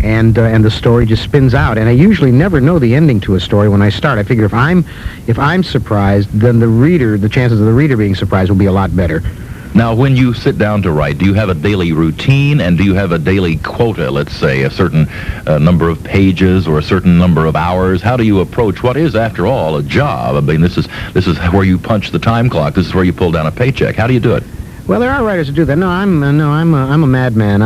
and the story just spins out. And I usually never know the ending to a story when I start. I figure if I'm surprised, then the chances of the reader being surprised will be a lot better. Now, when you sit down to write, do you have a daily routine, and do you have a daily quota, let's say, a certain number of pages or a certain number of hours? How do you approach what is, after all, a job? I mean, this is where you punch the time clock. This is where you pull down a paycheck. How do you do it? Well, there are writers who do that. No, I'm a madman.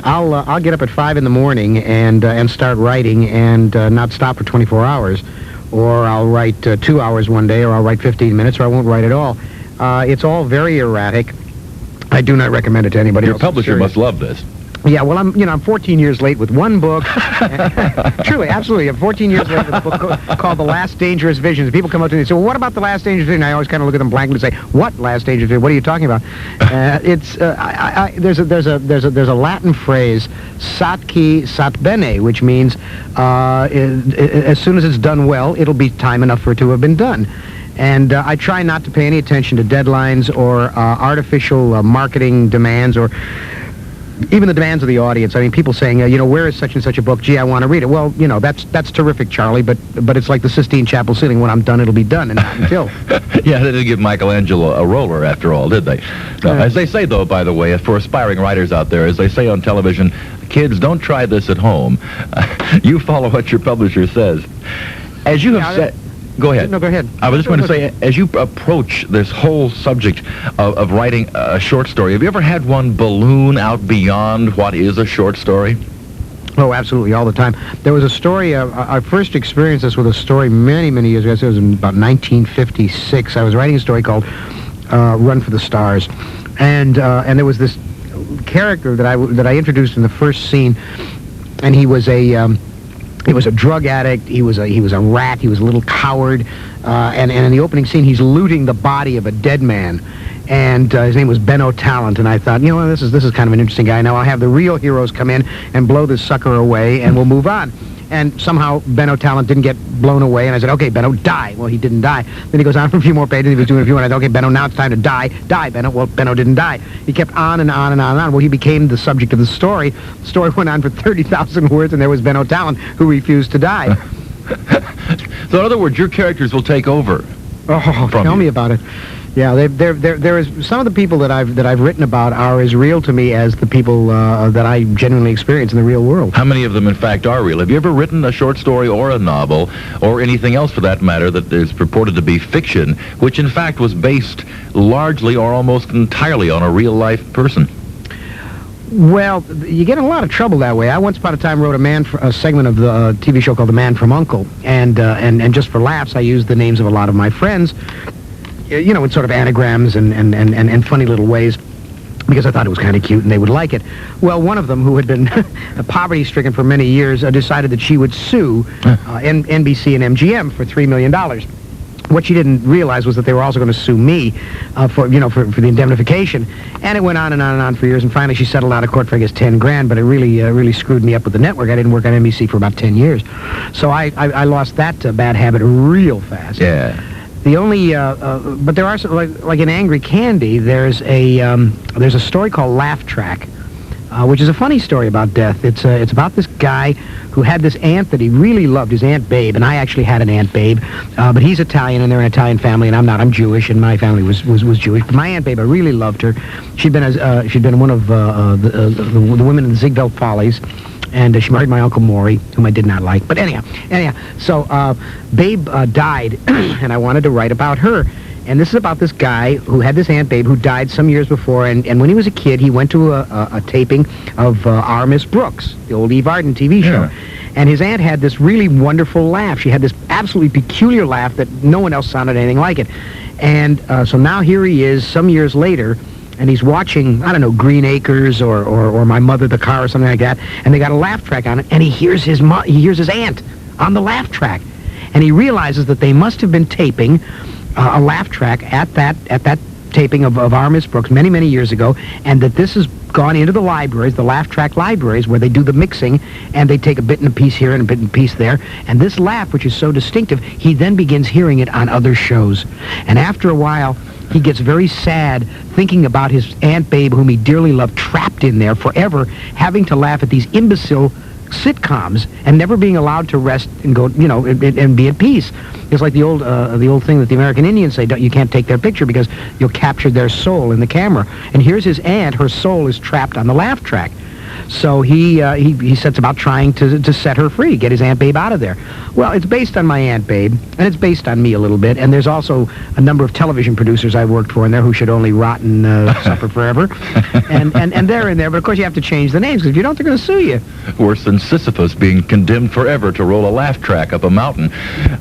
I'll get up at 5 in the morning and start writing and not stop for 24 hours, or I'll write 2 hours one day, or I'll write 15 minutes, or I won't write at all. It's all very erratic. I do not recommend it to anybody else. Your publisher must love this. Yeah, well, I'm 14 years late with one book. Truly, absolutely. I'm 14 years late with a book called The Last Dangerous Visions. People come up to me and say, well, what about The Last Dangerous Vision? I always kind of look at them blankly and say, what Last Dangerous Vision? What are you talking about? There's a Latin phrase, satki sat bene, which means as soon as it's done well, it'll be time enough for it to have been done. And I try not to pay any attention to deadlines or artificial marketing demands or even the demands of the audience. I mean, people saying, where is such and such a book? Gee, I want to read it. Well, that's terrific, Charlie, but it's like the Sistine Chapel ceiling. When I'm done, it'll be done, and not until. Yeah, they didn't give Michelangelo a roller, after all, did they? No, as they say, though, by the way, for aspiring writers out there, as they say on television, kids, don't try this at home. You follow what your publisher says. As you have said... Go ahead. No, go ahead. I was just going to say, as you approach this whole subject of writing a short story, have you ever had one balloon out beyond what is a short story? Oh, absolutely, all the time. There was a story, I first experienced this with a story many, many years ago. It was in about 1956. I was writing a story called Run for the Stars. And there was this character that I introduced in the first scene, and he was a drug addict. He was a rat. He was a little coward. And in the opening scene, he's looting the body of a dead man. And his name was Benno Talent. And I thought, this is kind of an interesting guy. Now I'll have the real heroes come in and blow this sucker away, and we'll move on. And somehow Benno Talent didn't get blown away. And I said, okay, Benno, die. Well, he didn't die. Then he goes on for a few more pages. He was doing a few more. And I thought, okay, Benno, now it's time to die. Die, Benno. Well, Benno didn't die. He kept on and on and on and on. Well, he became the subject of the story. The story went on for 30,000 words, and there was Benno Talent who refused to die. So in other words, your characters will take over. Oh, tell me about it. Yeah, there is some of the people that I've written about are as real to me as the people that I genuinely experience in the real world. How many of them, in fact, are real? Have you ever written a short story or a novel, or anything else for that matter, that is purported to be fiction, which in fact was based largely or almost entirely on a real-life person? Well, you get in a lot of trouble that way. I once upon a time wrote a segment of the TV show called The Man from U.N.C.L.E., and just for laughs, I used the names of a lot of my friends, in sort of anagrams and funny little ways, because I thought it was kind of cute and they would like it. Well, one of them, who had been poverty-stricken for many years, decided that she would sue NBC and MGM for $3 million. What she didn't realize was that they were also going to sue me for the indemnification. And it went on and on and on for years, and finally she settled out of court for, I guess, 10 grand, but it really screwed me up with the network. I didn't work on NBC for about 10 years. So I lost that bad habit real fast. Yeah. The only, but there are, like in Angry Candy, there's a story called Laugh Track, which is a funny story about death. It's about this guy who had this aunt that he really loved, his Aunt Babe, and I actually had an Aunt Babe, but he's Italian, and they're an Italian family, and I'm not. I'm Jewish, and my family was Jewish. But my Aunt Babe, I really loved her. She'd been one of the women in the Ziegfeld Follies. And she married my Uncle Maury, whom I did not like. But anyhow, so Babe died, and I wanted to write about her. And this is about this guy who had this Aunt Babe who died some years before, and when he was a kid, he went to a taping of Our Miss Brooks, the old Eve Arden TV show. Yeah. And his aunt had this really wonderful laugh. She had this absolutely peculiar laugh that no one else sounded anything like it. And so now here he is, some years later, and he's watching, I don't know, Green Acres or My Mother the Car or something like that, and they got a laugh track on it, and he hears his aunt on the laugh track, and he realizes that they must have been taping a laugh track at that taping of Our Miss Brooks many years ago, and that this has gone into the libraries, the laugh track libraries, where they do the mixing, and they take a bit and a piece here and a bit and a piece there, and this laugh, which is so distinctive, he then begins hearing it on other shows, and after a while, he gets very sad thinking about his Aunt Babe, whom he dearly loved, trapped in there forever, having to laugh at these imbecile sitcoms and never being allowed to rest and go, and be at peace. It's like the old thing that the American Indians say: you can't take their picture because you'll capture their soul in the camera. And here's his aunt; her soul is trapped on the laugh track. So he sets about trying to set her free, get his Aunt Babe out of there. Well, it's based on my Aunt Babe, and it's based on me a little bit, and there's also a number of television producers I worked for in there who should only rot and suffer forever. And they're in there, but of course you have to change the names, because if you don't, they're going to sue you. Worse than Sisyphus being condemned forever to roll a laugh track up a mountain.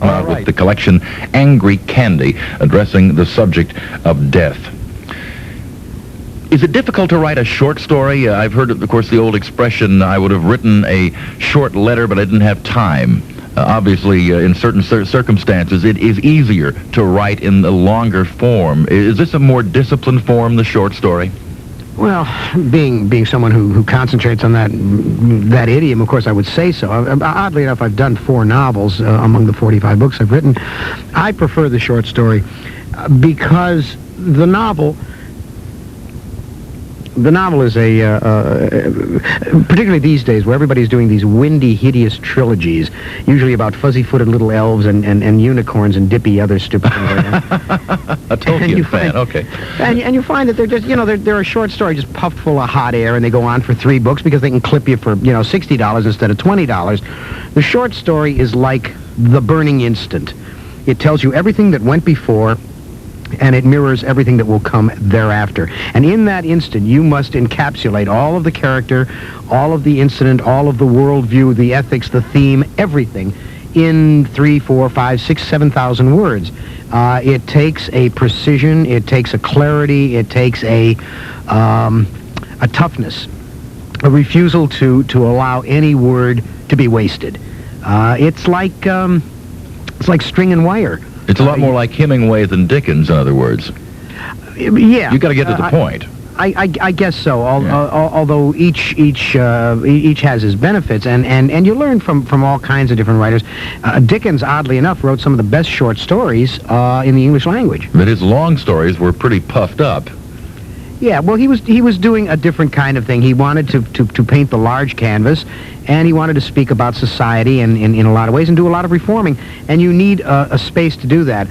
Right. With the collection Angry Candy, addressing the subject of death. Is it difficult to write a short story? I've heard, of course, the old expression, I would have written a short letter, but I didn't have time. Obviously, in certain circumstances, it is easier to write in the longer form. Is this a more disciplined form, the short story? Well, being someone who concentrates on that idiom, of course, I would say so. Oddly enough, I've done 4 novels among the 45 books I've written. I prefer the short story because the novel is particularly these days where everybody's doing these windy, hideous trilogies, usually about fuzzy-footed little elves and unicorns and dippy other stupid things. A Tolkien fan, okay. And you find that they're just, they're a short story just puffed full of hot air, and they go on for 3 books because they can clip you for, $60 instead of $20. The short story is like the burning instant. It tells you everything that went before, and it mirrors everything that will come thereafter. And in that instant, you must encapsulate all of the character, all of the incident, all of the worldview, the ethics, the theme, everything in 3, 4, 5, 6, 7,000 words. It takes a precision, it takes a clarity, it takes a toughness, a refusal to allow any word to be wasted. It's like string and wire. It's a lot more like Hemingway than Dickens, in other words. Yeah. You got to get to the point. I guess so. Although each has his benefits, and you learn from all kinds of different writers. Dickens, oddly enough, wrote some of the best short stories in the English language. But his long stories were pretty puffed up. Yeah, well, he was doing a different kind of thing. He wanted to paint the large canvas, and he wanted to speak about society in a lot of ways and do a lot of reforming, and you need a space to do that.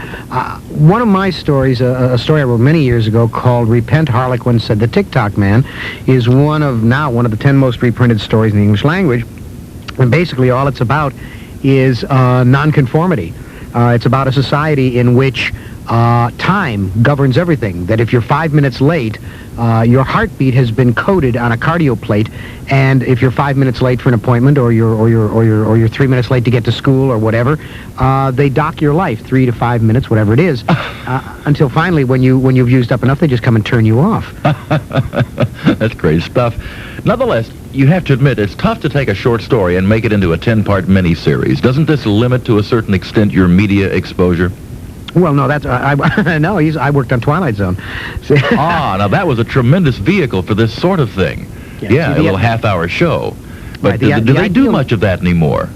One of my stories, a story I wrote many years ago called Repent, Harlequin Said the Tick-Tock Man, is one of the 10 most reprinted stories in the English language, and basically all it's about is nonconformity. It's about a society in which time governs everything. That if you're 5 minutes late, your heartbeat has been coded on a cardio plate, and if you're 5 minutes late for an appointment, or you're 3 minutes late to get to school or whatever, they dock your life 3 to 5 minutes, whatever it is, until finally, when you've used up enough, they just come and turn you off. That's great stuff. Nonetheless, you have to admit it's tough to take a short story and make it into a 10-part miniseries. Doesn't this limit to a certain extent your media exposure? Well, no, that's I worked on Twilight Zone. Now that was a tremendous vehicle for this sort of thing. Yeah, a little half-hour show. But right, do they do much of that anymore?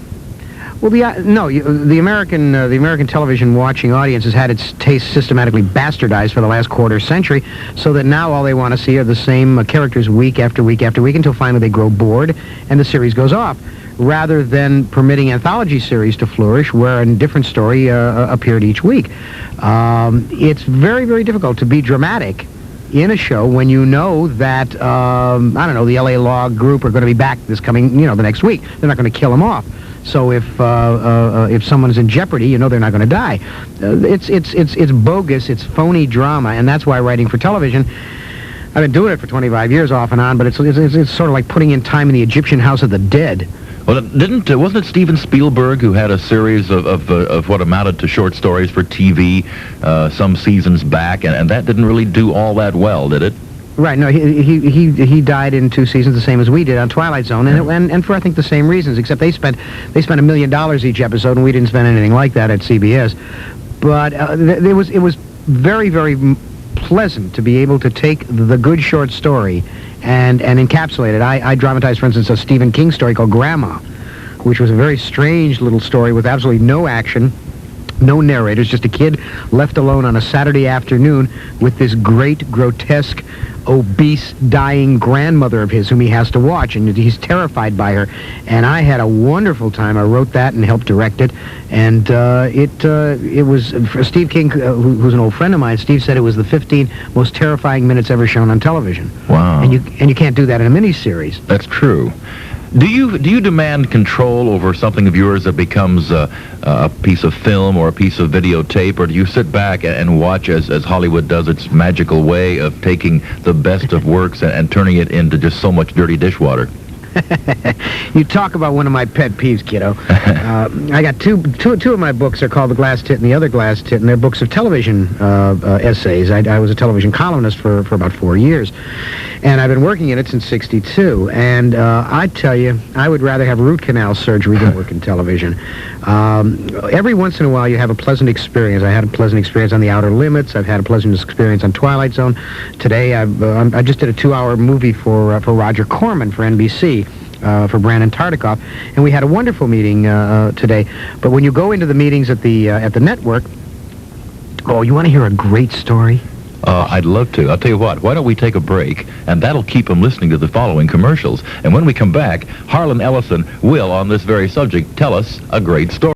Well, the American television watching audience has had its taste systematically bastardized for the last quarter century, so that now all they want to see are the same characters week after week after week until finally they grow bored and the series goes off, rather than permitting anthology series to flourish where a different story appeared each week. It's very, very difficult to be dramatic in a show when you know that, the LA Law group are going to be back this coming, the next week. They're not going to kill them off. So if someone is in jeopardy, they're not going to die. It's bogus, it's phony drama, and that's why writing for television, I've been doing it for 25 years off and on, but it's sort of like putting in time in the Egyptian House of the Dead. Well, wasn't it Steven Spielberg who had a series of what amounted to short stories for TV some seasons back, and that didn't really do all that well, did it? Right. No, he died in 2 seasons, the same as we did on Twilight Zone, and for I think the same reasons. Except they spent $1 million each episode, and we didn't spend anything like that at CBS. But it was very, very pleasant to be able to take the good short story and encapsulate it. I dramatized, for instance, a Stephen King story called Grandma, which was a very strange little story with absolutely no action, No narrators, just a kid left alone on a Saturday afternoon with this great, grotesque, obese, dying grandmother of his whom he has to watch, and he's terrified by her. And I had a wonderful time. I wrote that and helped direct it, and it was for Steve King, who's an old friend of mine. Steve said it was the 15 most terrifying minutes ever shown on television. Wow. And you can't do that in a miniseries. That's true. Do you demand control over something of yours that becomes a piece of film or a piece of videotape, or do you sit back and watch as Hollywood does its magical way of taking the best of works and turning it into just so much dirty dishwater? You talk about one of my pet peeves, kiddo. I got two of my books are called The Glass Tit and The Other Glass Tit, and they're books of television essays. I was a television columnist for about 4 years, and I've been working in it since '62. And I tell you, I would rather have root canal surgery than work in television. Every once in a while, you have a pleasant experience. I had a pleasant experience on The Outer Limits. I've had a pleasant experience on Twilight Zone. Today, I just did a 2-hour movie for Roger Corman for NBC. For Brandon Tartikoff, and we had a wonderful meeting today. But when you go into the meetings at the network, oh, you want to hear a great story? I'd love to. I'll tell you what, why don't we take a break, and that'll keep them listening to the following commercials. And when we come back, Harlan Ellison will, on this very subject, tell us a great story.